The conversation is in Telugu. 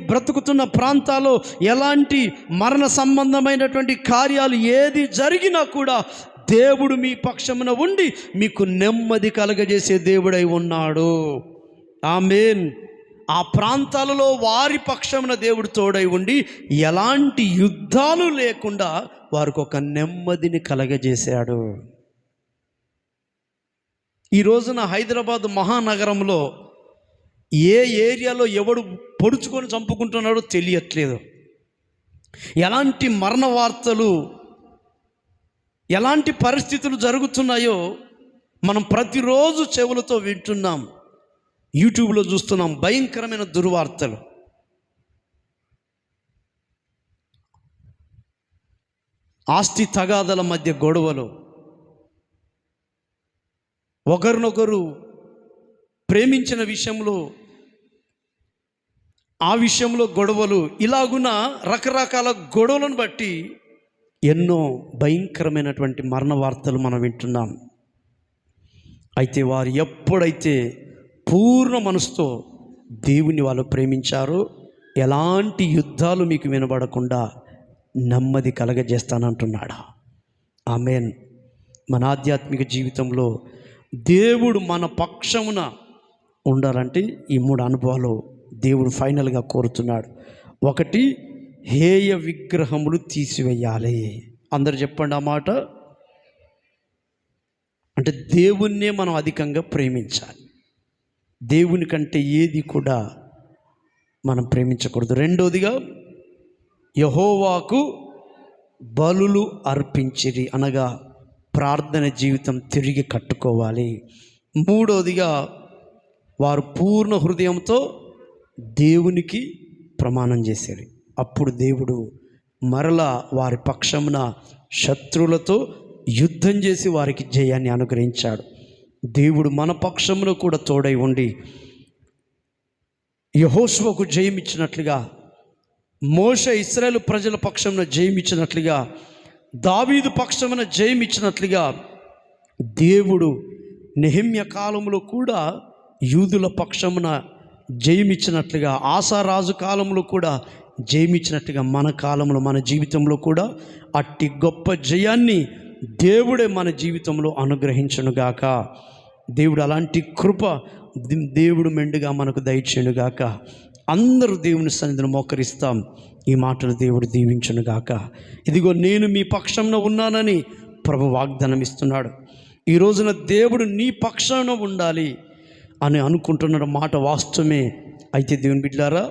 బ్రతుకుతున్న ప్రాంతాల్లో ఎలాంటి మరణ సంబంధమైనటువంటి కార్యాలు ఏది జరిగినా కూడా దేవుడు మీ పక్షమున ఉండి మీకు నెమ్మది కలగజేసే దేవుడై ఉన్నాడు. ఆమేన్. ఆ ప్రాంతాలలో వారి పక్షమున దేవుడు తోడై ఉండి ఎలాంటి యుద్ధాలు లేకుండా వారికి ఒక నెమ్మదిని కలగజేశాడు. ఈ రోజున హైదరాబాద్ మహానగరంలో ఏ ఏరియాలో ఎవడు పొడుచుకొని చంపుకుంటున్నాడో తెలియట్లేదు. ఎలాంటి మరణ వార్తలు, ఎలాంటి పరిస్థితులు జరుగుతున్నాయో మనం ప్రతిరోజు చెవులతో వింటున్నాం, యూట్యూబ్లో చూస్తున్నాం. భయంకరమైన దుర్వార్తలు. ఆస్తి తగాదల మధ్య గొడవలు, ఒకరినొకరు ప్రేమించిన విషయంలో ఆ విషయంలో గొడవలు, ఇలాగున రకరకాల గొడవలను బట్టి ఎన్నో భయంకరమైనటువంటి మరణ వార్తలు మనం వింటున్నాం. అయితే వారు ఎప్పుడైతే పూర్ణ మనసుతో దేవుని వాళ్ళు ప్రేమించారో ఎలాంటి యుద్ధాలు మీకు వినబడకుండా నెమ్మది కలగజేస్తానంటున్నాడు. ఆమేన్. మన ఆధ్యాత్మిక జీవితంలో దేవుడు మన పక్షమున ఉండాలంటే ఈ 3 అనుభవాలు దేవుడు ఫైనల్గా కోరుతున్నాడు. ఒకటి, హేయ విగ్రహములు తీసివేయాలి. అందరు చెప్పండి ఆ మాట. అంటే దేవుణ్ణే మనం అధికంగా ప్రేమించాలి. దేవుని కంటే ఏది కూడా మనం ప్రేమించకూడదు. రెండోదిగా, యెహోవాకు బలులు అర్పించిరి, అనగా ప్రార్థన జీవితం తిరిగి కట్టుకోవాలి. మూడోదిగా, వారు పూర్ణ హృదయంతో దేవునికి ప్రమాణం చేశారు. అప్పుడు దేవుడు మరలా వారి పక్షమున శత్రువులతో యుద్ధం చేసి వారికి జయాన్ని అనుగ్రహించాడు. దేవుడు మన పక్షమున కూడా తోడై ఉండి యెహోషువకు జయమిచ్చినట్లుగా, మోషే ఇశ్రాయేలు ప్రజల పక్షమున జయమిచ్చినట్లుగా, దావీదు పక్షమున జయమిచ్చినట్లుగా దేవుడు నెహెమ్యా కాలంలో కూడా యూదుల పక్షమున జయమిచ్చినట్లుగా, ఆసారాజు కాలంలో కూడా జయమిచ్చినట్టుగా మన కాలంలో, మన జీవితంలో కూడా అట్టి గొప్ప జయాన్ని దేవుడే మన జీవితంలో అనుగ్రహించునుగాక. దేవుడు అలాంటి కృప దేవుడు మెండుగా మనకు దయచేయునుగాక. అందరూ దేవుని సన్నిధిని మోకరిస్తాం. ఈ మాటలు దేవుడు దీవించునుగాక. ఇదిగో నేను మీ పక్షంలో ఉన్నానని ప్రభు వాగ్దానం ఇస్తున్నాడు. ఈ రోజున దేవుడు నీ పక్షాన ఉండాలి అని అనుకుంటున్న మాట వాస్తవమే. అయితే దేవుని బిడ్డలారా,